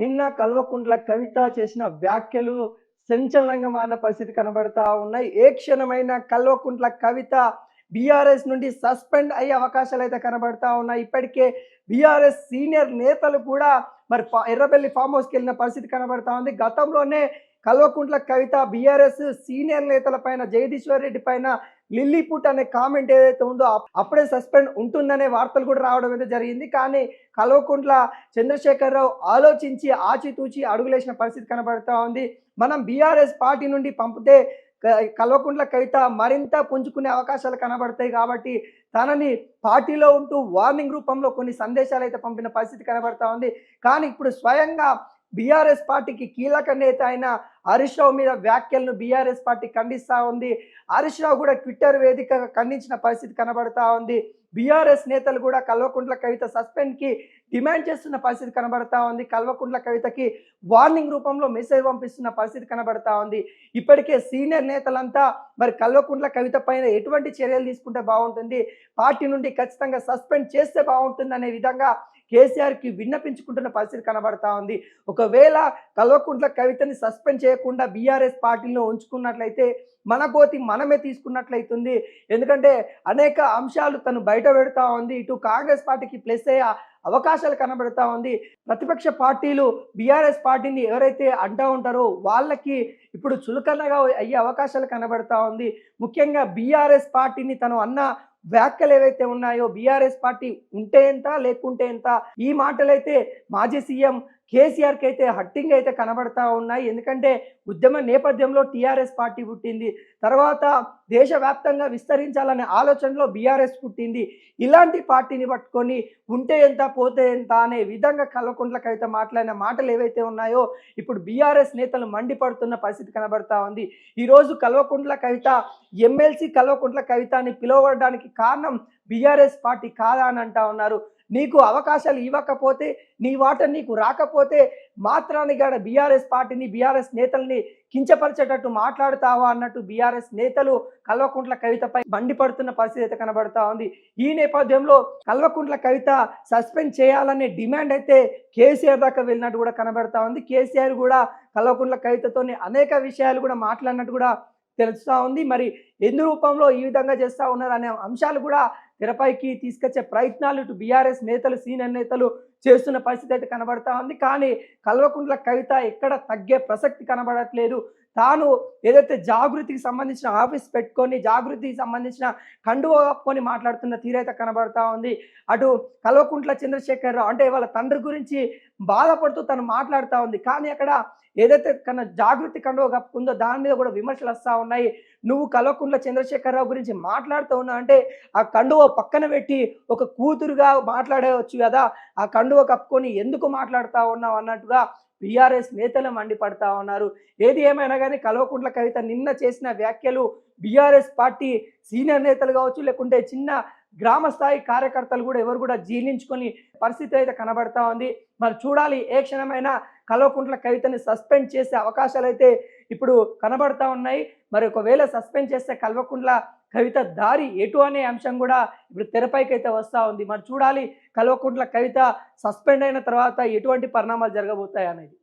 నిన్న కల్వకుంట్ల కవిత చేసిన వ్యాఖ్యలు సంచలనంగా మారిన పరిస్థితి కనబడతా ఉన్నాయి. ఏ క్షణమైనా కల్వకుంట్ల కవిత బీఆర్ఎస్ నుండి సస్పెండ్ అయ్యే అవకాశాలైతే కనబడతా ఉన్నాయి. ఇప్పటికే బీఆర్ఎస్ సీనియర్ నేతలు కూడా మరి ఎర్రబెల్లి ఫామ్ హౌస్కి వెళ్ళిన పరిస్థితి కనబడతా ఉంది. గతంలోనే కల్వకుంట్ల కవిత బీఆర్ఎస్ సీనియర్ నేతల పైన, జగదీశ్వర్ రెడ్డి పైన లిల్లీపుట్ అనే కామెంట్ ఏదైతే ఉందో అప్పుడే సస్పెండ్ ఉంటుందనే వార్తలు కూడా రావడం అయితే జరిగింది. కానీ కల్వకుంట్ల చంద్రశేఖరరావు ఆలోచించి ఆచితూచి అడుగులేసిన పరిస్థితి కనబడతా ఉంది. మనం బీఆర్ఎస్ పార్టీ నుండి పంపితే కల్వకుంట్ల కవిత మరింత పుంజుకునే అవకాశాలు కనబడతాయి కాబట్టి తనని పార్టీలో ఉంటూ వార్నింగ్ రూపంలో కొన్ని సందేశాలు అయితే పంపిన పరిస్థితి కనబడతా ఉంది. కానీ ఇప్పుడు స్వయంగా బీఆర్ఎస్ పార్టీకి కీలక నేత అయిన హరీష్ రావు మీద వ్యాఖ్యలను బీఆర్ఎస్ పార్టీ ఖండిస్తూ ఉంది. హరీష్ రావు కూడా ట్విట్టర్ వేదికగా ఖండించిన పరిస్థితి కనబడతా ఉంది. బీఆర్ఎస్ నేతలు కూడా కల్వకుంట్ల కవిత సస్పెండ్కి డిమాండ్ చేస్తున్న పరిస్థితి కనబడతా ఉంది. కల్వకుంట్ల కవితకి వార్నింగ్ రూపంలో మెసేజ్ పంపిస్తున్న పరిస్థితి కనబడతా ఉంది. ఇప్పటికే సీనియర్ నేతలంతా మరి కల్వకుంట్ల కవిత పైన ఎటువంటి చర్యలు తీసుకుంటే బాగుంటుంది, పార్టీ నుండి ఖచ్చితంగా సస్పెండ్ చేస్తే బాగుంటుంది అనే విధంగా కేసీఆర్కి విన్నపించుకుంటున్న పరిస్థితి కనబడతా ఉంది. ఒకవేళ కల్వకుంట్ల కవితని సస్పెండ్ చేయకుండా బీఆర్ఎస్ పార్టీలో ఉంచుకున్నట్లయితే మన గోతి మనమే తీసుకున్నట్లయితుంది. ఎందుకంటే అనేక అంశాలు తను బయట పెడతా ఉంది. ఇటు కాంగ్రెస్ పార్టీకి ప్లస్ అయ్యే అవకాశాలు కనబడతా ఉంది. ప్రతిపక్ష పార్టీలు బీఆర్ఎస్ పార్టీని ఎవరైతే అంటూ ఉంటారో వాళ్ళకి ఇప్పుడు చులకనగా అయ్యే అవకాశాలు కనబడతా ఉంది. ముఖ్యంగా బీఆర్ఎస్ పార్టీని తను అన్న వ్యాఖ్యలు ఏవైతే ఉన్నాయో, బీఆర్ఎస్ పార్టీ ఉంటే ఎంత లేకుంటే ఎంత, ఈ మాటలైతే మాజీ సీఎం కేసీఆర్కి అయితే హట్టింగ్ అయితే కనబడతా ఉన్నాయి. ఎందుకంటే ఉద్యమ నేపథ్యంలో టీఆర్ఎస్ పార్టీ పుట్టింది, తర్వాత దేశవ్యాప్తంగా విస్తరించాలనే ఆలోచనలో బీఆర్ఎస్ పుట్టింది. ఇలాంటి పార్టీని పట్టుకొని ఉంటే ఎంత పోతే ఎంత అనే విధంగా కల్వకుంట్ల కవిత మాట్లాడిన మాటలు ఏవైతే ఉన్నాయో ఇప్పుడు బీఆర్ఎస్ నేతలు మండిపడుతున్న పరిస్థితి కనబడతా ఉంది. ఈరోజు కల్వకుంట్ల కవిత ఎమ్మెల్సీ కల్వకుంట్ల కవిత అని పిలువబడడానికి కారణం బీఆర్ఎస్ పార్టీ కాదా అని అంటా ఉన్నారు. నీకు అవకాశాలు ఇవ్వకపోతే, నీ వాట నీకు రాకపోతే మాత్రానికి బీఆర్ఎస్ పార్టీని, బీఆర్ఎస్ నేతల్ని కించపరిచేటట్టు మాట్లాడుతావా అన్నట్టు బీఆర్ఎస్ నేతలు కల్వకుంట్ల కవితపై మండిపడుతున్న పరిస్థితి అయితే కనబడతా ఉంది. ఈ నేపథ్యంలో కల్వకుంట్ల కవిత సస్పెండ్ చేయాలనే డిమాండ్ అయితే కేసీఆర్ దాకా వెళ్ళినట్టు కూడా కనబడతా ఉంది. కేసీఆర్ కూడా కల్వకుంట్ల కవితతోని అనేక విషయాలు కూడా మాట్లాడినట్టు కూడా తెలుస్తూ ఉంది. మరి ఎందు రూపంలో ఈ విధంగా చేస్తూ ఉన్నారు అనే అంశాలు కూడా తెరపైకి తీసుకొచ్చే ప్రయత్నాలు ఇటు బీఆర్ఎస్ నేతలు, సీనియర్ నేతలు చేస్తున్న పరిస్థితి అయితే కనబడతా ఉంది. కానీ కల్వకుంట్ల కవిత ఎక్కడ తగ్గే ప్రసక్తి కనబడట్లేదు. తాను ఏదైతే జాగృతికి సంబంధించిన ఆఫీస్ పెట్టుకొని జాగృతికి సంబంధించిన కండువా కప్పుకొని మాట్లాడుతున్న తీరైతే కనబడతా ఉంది. అటు కల్వకుంట్ల చంద్రశేఖరరావు అంటే వాళ్ళ తండ్రి గురించి బాధపడుతూ తను మాట్లాడుతూ ఉంది. కానీ అక్కడ ఏదైతే జాగృతి కండువా కప్పుకుందో దాని మీద కూడా విమర్శలు వస్తూ ఉన్నాయి. నువ్వు కల్వకుంట్ల చంద్రశేఖరరావు గురించి మాట్లాడుతూ ఉన్నావు అంటే ఆ కండువ పక్కన పెట్టి ఒక కూతురుగా మాట్లాడవచ్చు కదా, ఆ కండువ కప్పుకొని ఎందుకు మాట్లాడుతూ ఉన్నావు అన్నట్టుగా బీఆర్ఎస్ నేతలు మండిపడతా ఉన్నారు. ఏది ఏమైనా కానీ కల్వకుంట్ల కవిత నిన్న చేసిన వ్యాఖ్యలు బీఆర్ఎస్ పార్టీ సీనియర్ నేతలు కావచ్చు, లేకుంటే చిన్న గ్రామ స్థాయి కార్యకర్తలు కూడా ఎవరు కూడా జీర్ణించుకొని పరిస్థితి అయితే కనబడతా ఉంది. మరి చూడాలి, ఏ క్షణమైనా కల్వకుంట్ల కవితని సస్పెండ్ చేసే అవకాశాలు అయితే ఇప్పుడు కనబడతా ఉన్నాయి. మరి ఒకవేళ సస్పెండ్ చేస్తే కల్వకుంట్ల కవిత దారి ఎటు అనే అంశం కూడా ఇప్పుడు తెరపైకి అయితే వస్తూ ఉంది. మరి చూడాలి కల్వకుంట్ల కవిత సస్పెండ్ అయిన తర్వాత ఎటువంటి పరిణామాలు జరగబోతాయి అనేది.